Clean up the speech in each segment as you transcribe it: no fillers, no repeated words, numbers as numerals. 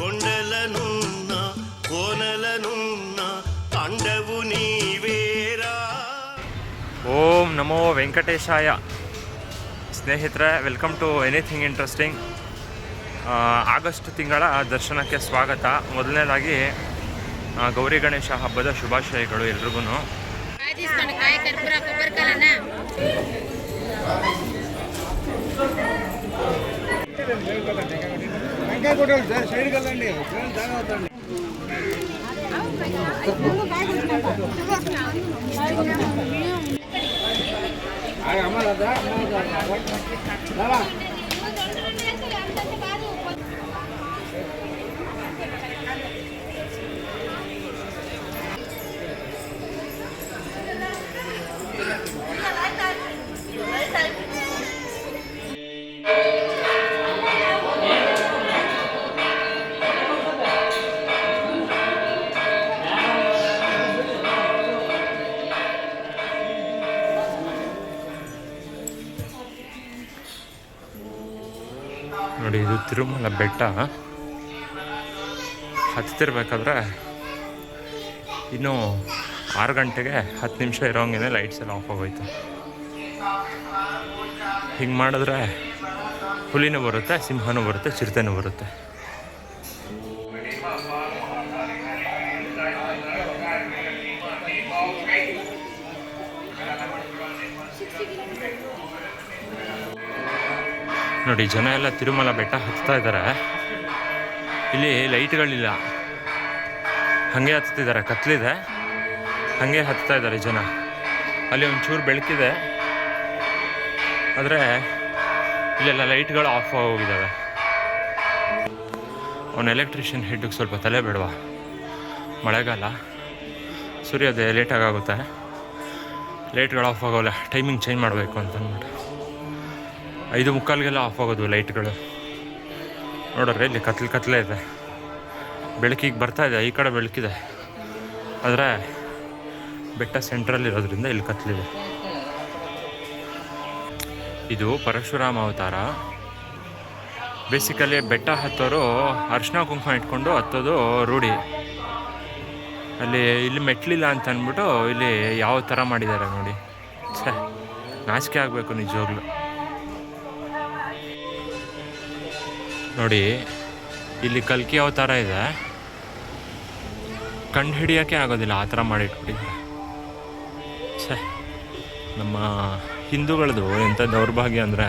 కొండలనున్న కోనలనున్న కండవు నీవేరా. ಓಂ ನಮೋ ವೆಂಕಟೇಶಾಯ. ಸ್ನೇಹಿತರೆ, welcome to anything interesting. August ತಿಂಗಳ ದರ್ಶನಕ್ಕೆ ಸ್ವಾಗತ. ಮೊದಲನೇದಾಗಿ ಗೌರಿ ಗಣೇಶ ಹಬ್ಬದ ಶುಭಾಶಯಗಳು ಎಲ್ರಿಗೂ. ನೋಡಿ, ಇದು ತಿರುಮಲ ಬೆಟ್ಟ. ಹತ್ತಿರ್ಬೇಕಾದ್ರೆ ಇನ್ನೂ 6 ಗಂಟೆಗೆ 10 ನಿಮಿಷ ಇರೋಂಗೆ ಲೈಟ್ಸ್ ಎಲ್ಲ ಆಫ್ ಆಗೋಯ್ತು. ಹಿಂಗೆ ಮಾಡಿದ್ರೆ ಹುಲಿನೂ ಬರುತ್ತೆ, ಸಿಂಹನೂ ಬರುತ್ತೆ, ಚಿರತೆನೂ ಬರುತ್ತೆ. ನೋಡಿ, ಜನ ಎಲ್ಲ ತಿರುಮಲ ಬೆಟ್ಟ ಹತ್ತಾ ಇದ್ದಾರೆ. ಇಲ್ಲಿ ಲೈಟ್ಗಳಿಲ್ಲ, ಹಾಗೆ ಹತ್ತಿದ್ದಾರೆ. ಕತ್ಲಿದೆ, ಹಾಗೆ ಹತ್ತಾ ಇದ್ದಾರೆ ಜನ. ಅಲ್ಲಿ ಒಂಚೂರು ಬೆಳಕಿದೆ, ಆದರೆ ಇಲ್ಲೆಲ್ಲ ಲೈಟ್ಗಳು ಆಫ್ ಆಗೋಗಿದ್ದಾವೆ. ಅವನು ಎಲೆಕ್ಟ್ರಿಷಿಯನ್ ಹೆಡ್ಗೆ ಸ್ವಲ್ಪ ತಲೆ ಬೇಡವಾ? ಮಳೆಗಾಲ, ಸೂರ್ಯೋದಯ ಲೇಟಾಗುತ್ತೆ, ಲೈಟ್ಗಳು ಆಫ್ ಆಗೋಲ್ಲ. ಟೈಮಿಂಗ್ ಚೇಂಜ್ ಮಾಡಬೇಕು ಅಂತ ಅಂದ್ಬಿಟ್ಟು 5:45 ಆಫ್ ಆಗೋದು ಲೈಟ್ಗಳು. ನೋಡ್ರಿ, ಇಲ್ಲಿ ಕತ್ಲೆ ಇದೆ. ಬೆಳಕಿಗೆ ಬರ್ತಾ ಇದೆ, ಈ ಕಡೆ ಬೆಳಕಿದೆ, ಆದರೆ ಬೆಟ್ಟ ಸೆಂಟ್ರಲ್ಲಿ ಇರೋದ್ರಿಂದ ಇಲ್ಲಿ ಕತ್ಲಿದೆ. ಇದು ಪರಶುರಾಮ ಅವತಾರ. ಬೇಸಿಕಲಿ ಬೆಟ್ಟ ಹತ್ತೋರು ಅರಿಶಿನ ಕುಂಕುಮ ಇಟ್ಕೊಂಡು ಹತ್ತೋದು ರೂಢಿ. ಇಲ್ಲಿ ಮೆಟ್ಲಿಲ್ಲ ಅಂತ ಅಂದ್ಬಿಟ್ಟು ಇಲ್ಲಿ ಯಾವ ಥರ ಮಾಡಿದ್ದಾರೆ ನೋಡಿ. ನಾಚಿಕೆ ಆಗಬೇಕು ನಿಜವಾಗ್ಲು. ನೋಡಿ, ಇಲ್ಲಿ ಕಲ್ಕಿ ಅವತಾರ ಇದೆ, ಕಂಡು ಹಿಡಿಯೋಕ್ಕೆ ಆಗೋದಿಲ್ಲ, ಆ ಥರ ಮಾಡಿಟ್ಬಿಟ್ಟಿದ್ದಾರೆ. ನಮ್ಮ ಹಿಂದೂಗಳದು ಎಂಥ ದೌರ್ಭಾಗ್ಯ ಅಂದರೆ,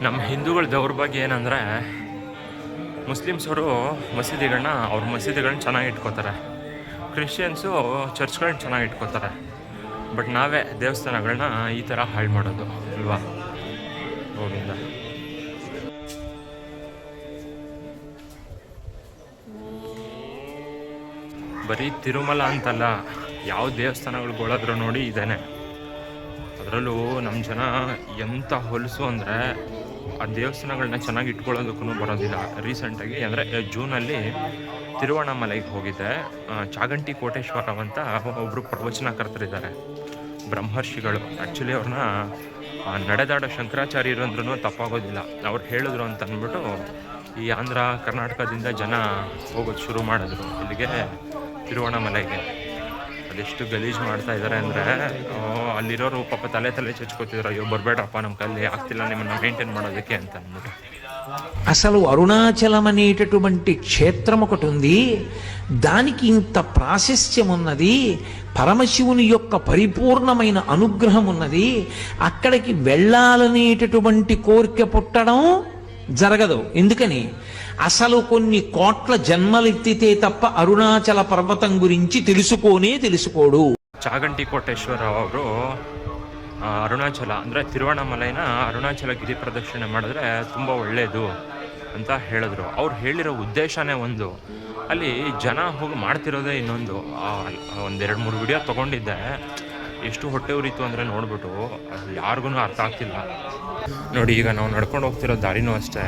ನಮ್ಮ ಹಿಂದೂಗಳ ದೌರ್ಭಾಗ್ಯ ಏನಂದರೆ, ಮುಸ್ಲಿಮ್ಸವರು ಅವ್ರ ಮಸೀದಿಗಳನ್ನ ಚೆನ್ನಾಗಿ ಇಟ್ಕೋತಾರೆ, ಕ್ರಿಶ್ಚಿಯನ್ಸು ಚರ್ಚ್ಗಳನ್ನ ಚೆನ್ನಾಗಿ ಇಟ್ಕೋತಾರೆ. ಬಟ್ ನಾವೇ ದೇವಸ್ಥಾನಗಳನ್ನ ಈ ಥರ ಹಾಳು ಮಾಡೋದು ಅಲ್ವಾ? ಹೋಗಿಂದ ಬರೀ ತಿರುಮಲ ಅಂತಲ್ಲ, ಯಾವ ದೇವಸ್ಥಾನಗಳ್ಗೊಳಾದ್ರೂ ನೋಡಿ ಇದೇನೆ. ಅದರಲ್ಲೂ ನಮ್ಮ ಜನ ಎಂಥ ಹೊಲಸು ಅಂದರೆ, ಆ ದೇವಸ್ಥಾನಗಳನ್ನ ಚೆನ್ನಾಗಿ ಇಟ್ಕೊಳ್ಳೋದಕ್ಕೂ ಬರೋದಿಲ್ಲ. ರೀಸೆಂಟಾಗಿ ಅಂದರೆ ಜೂನಲ್ಲಿ ತಿರುವಣ್ಣಾಮಲೈಗೆ ಹೋಗಿದ್ದೆ. ಚಾಗಂಟಿ ಕೋಟೇಶ್ವರ ಅಂತ ಒಬ್ಬರು ಪ್ರವಚನಕರ್ತರಿದ್ದಾರೆ, ಬ್ರಹ್ಮರ್ಷಿಗಳು. ಆ್ಯಕ್ಚುಲಿ ಅವ್ರನ್ನ ನಡೆದಾಡೋ ಶಂಕರಾಚಾರ್ಯರು ಅಂದ್ರೂ ತಪ್ಪಾಗೋದಿಲ್ಲ. ಅವ್ರು ಹೇಳಿದ್ರು ಅಂತ ಅಂದ್ಬಿಟ್ಟು ಈ ಆಂಧ್ರ ಕರ್ನಾಟಕದಿಂದ ಜನ ಹೋಗೋದು ಶುರು ಮಾಡಿದ್ರು ಇಲ್ಲಿಗೆ, ತಿರುವಣ್ಣಾಮಲೈಗೆ. ಅದೆಷ್ಟು ಗಲೀಜು ಮಾಡ್ತಾ ಇದ್ದಾರೆ ಅಂದರೆ, ಅಲ್ಲಿರೋರು ಪಾಪ ತಲೆ ಚಚ್ಕೋತಿದ್ರು, ಅಯ್ಯೋ ಬರಬೇಡ್ರಪ್ಪ, ನಮ್ಮ ಕಲ್ಲಿ ಆಗ್ತಿಲ್ಲ ನಿಮ್ಮನ್ನು ಮೇಂಟైన్ ಮಾಡೋದಕ್ಕೆ ಅಂತ ಅಂದ್ಬಿಟ್ಟು. అసలు అరుణాచలం అనేటటువంటి క్షేత్రం ఒకటి ఉంది. దానికి ఇంత ప్రాశస్త్యం ఉన్నది, పరమశివుని యొక్క పరిపూర్ణమైన అనుగ్రహం ఉన్నది. అక్కడికి వెళ్ళాలనేటటువంటి కోరిక పుట్టడం జరగదు. ఎందుకని? అసలు కొన్ని కోట్ల జన్మలెత్తితే తప్ప అరుణాచల పర్వతం గురించి తెలుసుకోడు. చాగంటి కోటేశ్వರ ಅವರು ಅರುಣಾಚಲ ಅಂದರೆ ತಿರುವಣ್ಣಾಮಲೈನ ಅರುಣಾಚಲ ಗಿರಿ ಪ್ರದಕ್ಷಿಣೆ ಮಾಡಿದ್ರೆ ತುಂಬ ಒಳ್ಳೆಯದು ಅಂತ ಹೇಳಿದ್ರು. ಅವ್ರು ಹೇಳಿರೋ ಉದ್ದೇಶನೇ ಒಂದು, ಅಲ್ಲಿ ಜನ ಹೋಗಿ ಮಾಡ್ತಿರೋದೇ ಇನ್ನೊಂದು. ಒಂದೆರಡು ಮೂರು ವಿಡಿಯೋ ತೊಗೊಂಡಿದ್ದೆ, ಎಷ್ಟು ಹೊಟ್ಟೆ ಉರಿತು ಅಂದರೆ ನೋಡ್ಬಿಟ್ಟು ಅದು ಯಾರಿಗೂ ಅರ್ಥ ಆಗ್ತಿಲ್ಲ. ನೋಡಿ, ಈಗ ನಾವು ನಡ್ಕೊಂಡು ಹೋಗ್ತಿರೋ ದಾರಿನೂ ಅಷ್ಟೇ,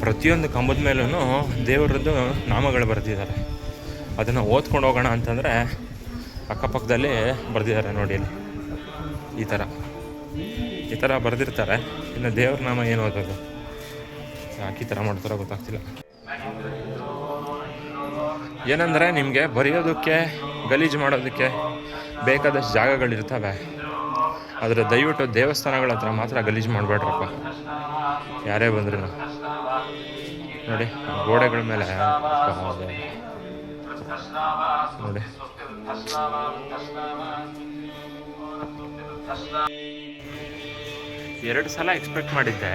ಪ್ರತಿಯೊಂದು ಕಂಬದ ಮೇಲೂ ದೇವರದ್ದು ನಾಮಗಳು ಬರೆದಿದ್ದಾರೆ. ಅದನ್ನು ಓದ್ಕೊಂಡು ಹೋಗೋಣ ಅಂತಂದರೆ ಅಕ್ಕಪಕ್ಕದಲ್ಲಿ ಬರೆದಿದ್ದಾರೆ ನೋಡಿ, ಅಲ್ಲಿ ಈ ಥರ ಬರೆದಿರ್ತಾರೆ. ಇನ್ನು ದೇವ್ರ ನಾಮ ಏನು ಓದೋದು, ಯಾಕೆ ಈ ಥರ ಮಾಡ್ತಾರೋ ಗೊತ್ತಾಗ್ತಿಲ್ಲ. ಏನಂದರೆ ನಿಮಗೆ ಬರೆಯೋದಕ್ಕೆ, ಗಲೀಜು ಮಾಡೋದಕ್ಕೆ ಬೇಕಾದಷ್ಟು ಜಾಗಗಳಿರ್ತವೆ, ಆದರೆ ದಯವಿಟ್ಟು ದೇವಸ್ಥಾನಗಳ ಹತ್ರ ಮಾತ್ರ ಗಲೀಜು ಮಾಡಬೇಡ್ರಪ್ಪ, ಯಾರೇ ಬಂದ್ರೂ. ನೋಡಿ ಗೋಡೆಗಳ ಮೇಲೆ ನೋಡಿ, ಎರಡು ಸಲ ಎಕ್ಸ್ಪೆಕ್ಟ್ ಮಾಡಿದ್ದೆ,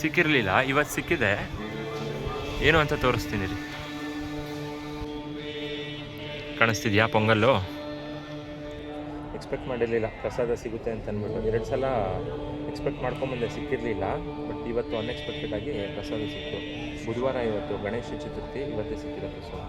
ಸಿಕ್ಕಿರಲಿಲ್ಲ. ಇವತ್ತು ಸಿಕ್ಕಿದೆ, ಏನು ಅಂತ ತೋರಿಸ್ತೀನಿ ರೀ. ಕಾಣಿಸ್ತಿದ್ಯಾ ಪೊಂಗಲ್ಲು? ಎಕ್ಸ್ಪೆಕ್ಟ್ ಮಾಡಿರಲಿಲ್ಲ ಪ್ರಸಾದ ಸಿಗುತ್ತೆ ಅಂತ ಅಂದ್ಬಿಟ್ಟು. ಎರಡು ಸಲ ಎಕ್ಸ್ಪೆಕ್ಟ್ ಮಾಡ್ಕೊಂಬಂದೆ, ಸಿಕ್ಕಿರಲಿಲ್ಲ. ಬಟ್ ಇವತ್ತು ಅನ್ಎಕ್ಸ್ಪೆಕ್ಟೆಡ್ ಆಗಿ ಪ್ರಸಾದ ಸಿಕ್ತು. ಬುಧವಾರ ಇವತ್ತು ಗಣೇಶ ಚತುರ್ಥಿ, ಇವತ್ತೇ ಸಿಕ್ಕಿದೆ ಪ್ರಸಾದ.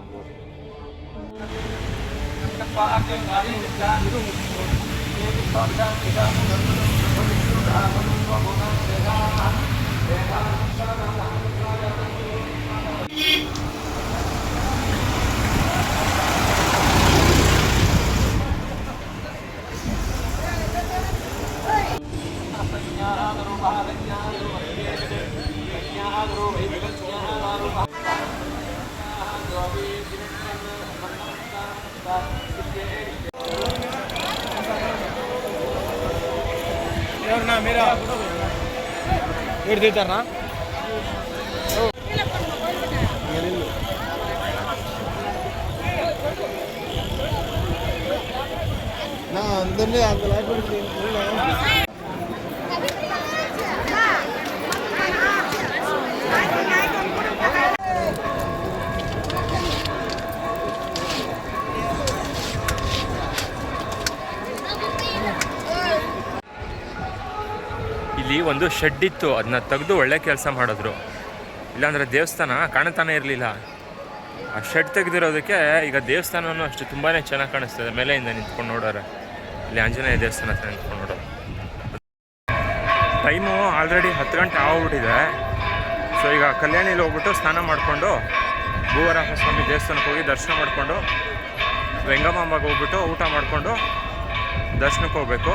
मेरा देता ना अंदर ಇಲ್ಲಿ ಒಂದು ಶೆಡ್ ಇತ್ತು, ಅದನ್ನ ತೆಗೆದು ಒಳ್ಳೆ ಕೆಲಸ ಮಾಡಿದ್ರು. ಇಲ್ಲಾಂದರೆ ದೇವಸ್ಥಾನ ಕಾಣ್ತಾನೆ ಇರಲಿಲ್ಲ. ಆ ಶೆಡ್ ತೆಗೆದಿರೋದಕ್ಕೆ ಈಗ ದೇವಸ್ಥಾನವೂ ಅಷ್ಟು ತುಂಬಾ ಚೆನ್ನಾಗಿ ಕಾಣಿಸ್ತದೆ. ಮೇಲೆಯಿಂದ ನಿಂತ್ಕೊಂಡು ನೋಡೋರೆ, ಇಲ್ಲಿ ಆಂಜನೇಯ ದೇವಸ್ಥಾನ ಹತ್ರ ನಿಂತ್ಕೊಂಡು ನೋಡೋರು. ಟೈಮು ಆಲ್ರೆಡಿ 10 ಗಂಟೆ ಆಗ್ಬಿಟ್ಟಿದೆ. ಸೊ ಈಗ ಕಲ್ಯಾಣಿಲಿ ಹೋಗ್ಬಿಟ್ಟು ಸ್ನಾನ ಮಾಡಿಕೊಂಡು ಭೂವರಾಹ ಸ್ವಾಮಿ ದೇವಸ್ಥಾನಕ್ಕೆ ಹೋಗಿ ದರ್ಶನ ಮಾಡಿಕೊಂಡು ವೆಂಗಮಾಂಬಗೆ ಹೋಗ್ಬಿಟ್ಟು ಊಟ ಮಾಡಿಕೊಂಡು ದರ್ಶನಕ್ಕೆ ಹೋಗಬೇಕು.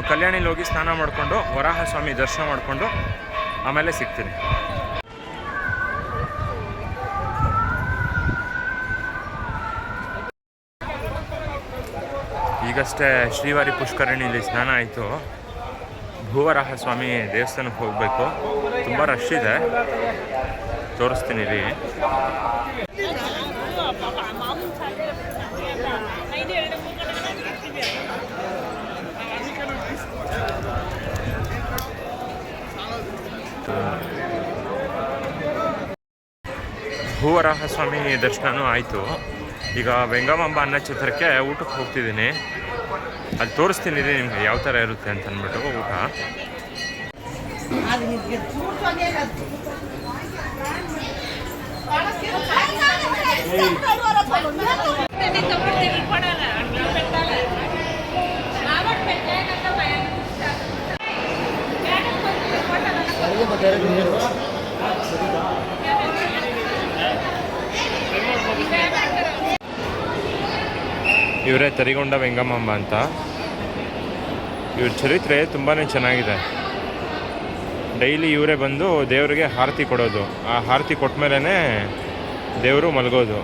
ಕಲ್ಯಾಣಿಲಿ ಹೋಗಿ ಸ್ನಾನ ಮಾಡಿಕೊಂಡು ವರಾಹ ಸ್ವಾಮಿ ದರ್ಶನ ಮಾಡಿಕೊಂಡು ಆಮೇಲೆ ಸಿಗ್ತೀನಿ. ಈಗಷ್ಟೇ ಶ್ರೀವಾರಿ ಪುಷ್ಕರಣಿಲಿ ಸ್ನಾನ ಆಯಿತು. ಭೂವರಾಹ ಸ್ವಾಮಿ ದೇವಸ್ಥಾನಕ್ಕೆ ಹೋಗಬೇಕು. ತುಂಬ ರಶ್ ಇದೆ, ತೋರಿಸ್ತೀನಿ ರೀ. ಭೂವರಾಹ ಸ್ವಾಮಿ ದರ್ಶನವೂ ಆಯಿತು. ಈಗ ವೆಂಗಮಾಂಬ ಅನ್ನಛತ್ರಕ್ಕೆ ಊಟಕ್ಕೆ ಹೋಗ್ತಿದ್ದೀನಿ. ಅಲ್ಲಿ ತೋರಿಸ್ತೀನಿ ರೀ ನಿಮ್ಗೆ ಯಾವ ಥರ ಇರುತ್ತೆ ಅಂತ ಅಂದ್ಬಿಟ್ಟು ಊಟ. ಇವರೇ ತರಿಗೊಂಡ ವೆಂಗಮಾಂಬ ಅಂತ. ಇವ್ರ ಚರಿತ್ರೆ ತುಂಬಾ ಚೆನ್ನಾಗಿದೆ. ಡೈಲಿ ಇವರೇ ಬಂದು ದೇವರಿಗೆ ಆರತಿ ಕೊಡೋದು. ಆ ಆರತಿ ಕೊಟ್ಟ ಮೇಲೇ ದೇವರು ಮಲಗೋದು.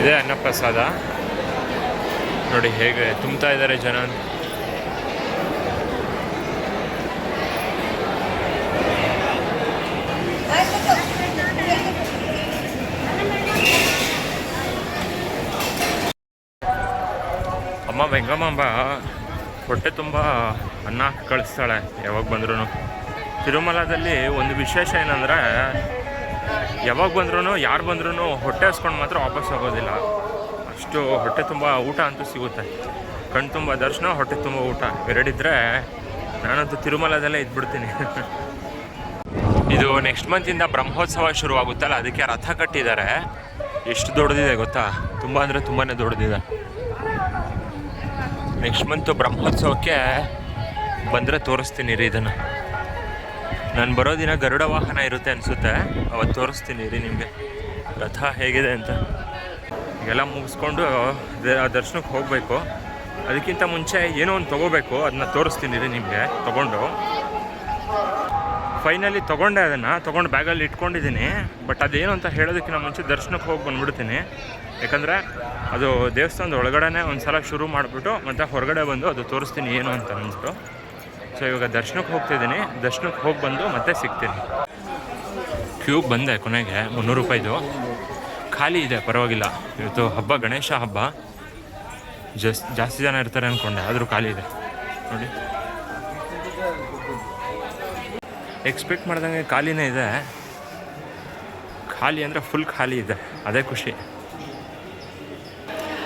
ಇದೇ ಅನ್ನಪ್ರಸಾದ. ನೋಡಿ ಹೇಗೆ ತುಂಬ್ತಾ ಇದ್ದಾರೆ ಜನ. ಅಮ್ಮ ವೆಂಗಮಾಂಬ ಹೊಟ್ಟೆ ತುಂಬ ಅನ್ನ ಹಾಕಿ ಕಳಿಸ್ತಾಳೆ ಯಾವಾಗ ಬಂದ್ರೂ. ತಿರುಮಲದಲ್ಲಿ ಒಂದು ವಿಶೇಷ ಏನಂದರೆ ಯಾವಾಗ ಬಂದ್ರೂ ಯಾರು ಬಂದ್ರೂ ಹೊಟ್ಟೆ ಹಸ್ಕೊಂಡು ಮಾತ್ರ ವಾಪಸ್ ಹೋಗೋದಿಲ್ಲ. ಅಷ್ಟು ಹೊಟ್ಟೆ ತುಂಬ ಊಟ ಅಂತೂ ಸಿಗುತ್ತೆ. ಕಣ್ಣು ತುಂಬ ದರ್ಶನ, ಹೊಟ್ಟೆ ತುಂಬ ಊಟ ಎರಡಿದ್ರೆ ನಾನಂತೂ ತಿರುಮಲದಲ್ಲೇ ಇದ್ಬಿಡ್ತೀನಿ. ಇದು ನೆಕ್ಸ್ಟ್ ಮಂತಿಂದ ಬ್ರಹ್ಮೋತ್ಸವ ಶುರುವಾಗುತ್ತಲ್ಲ, ಅದಕ್ಕೆ ರಥ ಕಟ್ಟಿದ್ದಾರೆ. ಎಷ್ಟು ದೊಡ್ಡದಿದೆ ಗೊತ್ತಾ, ತುಂಬ ಅಂದರೆ ತುಂಬಾ ದೊಡ್ಡದಿದೆ. ನೆಕ್ಸ್ಟ್ ಮಂತು ಬ್ರಹ್ಮೋತ್ಸವಕ್ಕೆ ಬಂದರೆ ತೋರಿಸ್ತೀನಿ ರೀ ಇದನ್ನು. ನಾನು ಬರೋ ದಿನ ಗರುಡ ವಾಹನ ಇರುತ್ತೆ ಅನಿಸುತ್ತೆ, ಅವತ್ತು ತೋರಿಸ್ತೀನಿ ರೀ ನಿಮಗೆ ರಥ ಹೇಗಿದೆ ಅಂತ. ಎಲ್ಲ ಮುಗಿಸ್ಕೊಂಡು ದರ್ಶನಕ್ಕೆ ಹೋಗಬೇಕು. ಅದಕ್ಕಿಂತ ಮುಂಚೆ ಏನೋ ಒಂದು ತೊಗೋಬೇಕು, ಅದನ್ನ ತೋರಿಸ್ತೀನಿ ರೀ ನಿಮಗೆ. ತೊಗೊಂಡು ಫೈನಲಿ ತೊಗೊಂಡೆ, ಅದನ್ನು ತೊಗೊಂಡು ಬ್ಯಾಗಲ್ಲಿ ಇಟ್ಕೊಂಡಿದ್ದೀನಿ. ಬಟ್ ಅದೇನು ಅಂತ ಹೇಳೋದಕ್ಕಿಂತ ಮುಂಚೆ ದರ್ಶನಕ್ಕೆ ಹೋಗಿ ಬಂದುಬಿಡ್ತೀನಿ. ಯಾಕಂದರೆ ಅದು ದೇವಸ್ಥಾನದ ಒಳಗಡೆ ಒಂದು ಸಲ ಶುರು ಮಾಡಿಬಿಟ್ಟು ಮತ್ತು ಹೊರಗಡೆ ಬಂದು ಅದು ತೋರಿಸ್ತೀನಿ ಏನು ಅಂತ ಅಂದ್ಬಿಟ್ಟು. ಸೊ ಇವಾಗ ದರ್ಶನಕ್ಕೆ ಹೋಗ್ತಿದ್ದೀನಿ. ದರ್ಶನಕ್ಕೆ ಹೋಗಿ ಬಂದು ಮತ್ತೆ ಸಿಗ್ತೀನಿ. ಕ್ಯೂಗೆ ಬಂದೆ ಕೊನೆಗೆ. 300 ರೂಪಾಯಿದು ಖಾಲಿ ಇದೆ, ಪರವಾಗಿಲ್ಲ. ಇವತ್ತು ಹಬ್ಬ, ಗಣೇಶ ಹಬ್ಬ, ಜಾಸ್ತಿ ಜನ ಇರ್ತಾರೆ ಅಂದ್ಕೊಂಡೆ, ಆದರೂ ಖಾಲಿ ಇದೆ ನೋಡಿ. ಎಕ್ಸ್ಪೆಕ್ಟ್ ಮಾಡ್ದಂಗೆ ಖಾಲಿನೇ ಇದೆ. ಖಾಲಿ ಅಂದರೆ ಫುಲ್ ಖಾಲಿ ಇದೆ, ಅದೇ ಖುಷಿ.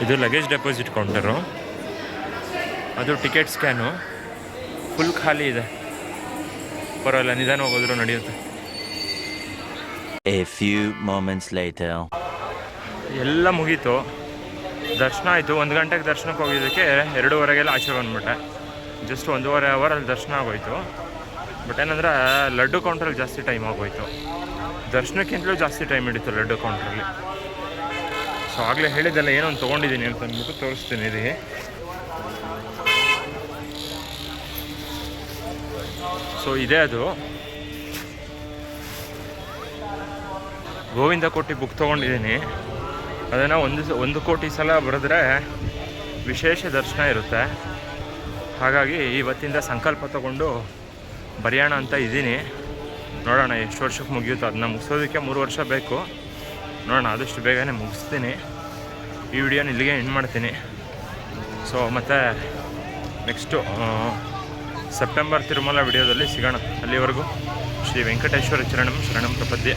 ಇದು ಲಗೇಜ್ ಡೆಪಾಸಿಟ್ ಕೌಂಟರು, ಅದು ಟಿಕೆಟ್ ಸ್ಕ್ಯಾನು. ಫುಲ್ ಖಾಲಿ ಇದೆ, ಪರವಾಗಿಲ್ಲ, ನಿಧಾನವಾಗಿ ಹೋದರೂ ನಡೆಯುತ್ತೆ. A few moments later. ಎಲ್ಲ ಮುಗೀತು, ದರ್ಶನ ಆಯಿತು. 1 ಗಂಟೆಗೆ ದರ್ಶನಕ್ಕೆ ಹೋಗಿದ್ದಕ್ಕೆ 2:30ಗೆಲ್ಲ ಆಚೆ ಬಂದುಬಿಟ್ಟೆ. ಜಸ್ಟ್ 1.5 ಅವರಲ್ಲಿ ದರ್ಶನ ಆಗೋಯ್ತು. ಬಟ್ ಏನಂದರೆ ಲಡ್ಡು ಕೌಂಟ್ರಲ್ಲಿ ಜಾಸ್ತಿ ಟೈಮ್ ಆಗೋಯ್ತು. ದರ್ಶನಕ್ಕಿಂತಲೂ ಜಾಸ್ತಿ ಟೈಮ್ ಹಿಡಿತು ಲಡ್ಡು ಕೌಂಟ್ರಲ್ಲಿ. ಸೊ ಆಗಲೇ ಹೇಳಿದ್ದೆಲ್ಲ ಏನೊಂದು ತೊಗೊಂಡಿದ್ದೀನಿ ಅಂತ ಅಂದ್ಬಿಟ್ಟು ತೋರಿಸ್ತೀನಿ ರೀ. ಸೊ ಇದೇ ಅದು ಗೋವಿಂದ ಕೋಟಿ ಬುಕ್ ತೊಗೊಂಡಿದ್ದೀನಿ. ಅದನ್ನು 1 ಕೋಟಿ ಸಲ ಬರೆದ್ರೆ ವಿಶೇಷ ದರ್ಶನ ಇರುತ್ತೆ. ಹಾಗಾಗಿ ಇವತ್ತಿಂದ ಸಂಕಲ್ಪ ತಗೊಂಡು ಬರೆಯೋಣ ಅಂತ ಇದ್ದೀನಿ. ನೋಡೋಣ ಎಷ್ಟು ವರ್ಷಕ್ಕೆ ಮುಗಿಯುತ್ತೋ. ಅದನ್ನ ಮುಗಿಸೋದಕ್ಕೆ 3 ವರ್ಷ ಬೇಕು. ನೋಡೋಣ, ಆದಷ್ಟು ಬೇಗನೆ ಮುಗಿಸ್ತೀನಿ. ಈ ವಿಡಿಯೋನ ಇಲ್ಲಿಗೆ ಎಂಡ್ ಮಾಡ್ತೀನಿ. ಸೊ ಮತ್ತು ನೆಕ್ಸ್ಟು ಸೆಪ್ಟೆಂಬರ್ ತಿರುಮಲ ವಿಡಿಯೋದಲ್ಲಿ ಸಿಗೋಣ. ಅಲ್ಲಿವರೆಗೂ ಶ್ರೀ ವೆಂಕಟೇಶ್ವರ ಚರಣಂ ಶರಣಂ ಪ್ರಪದ್ಯೆ.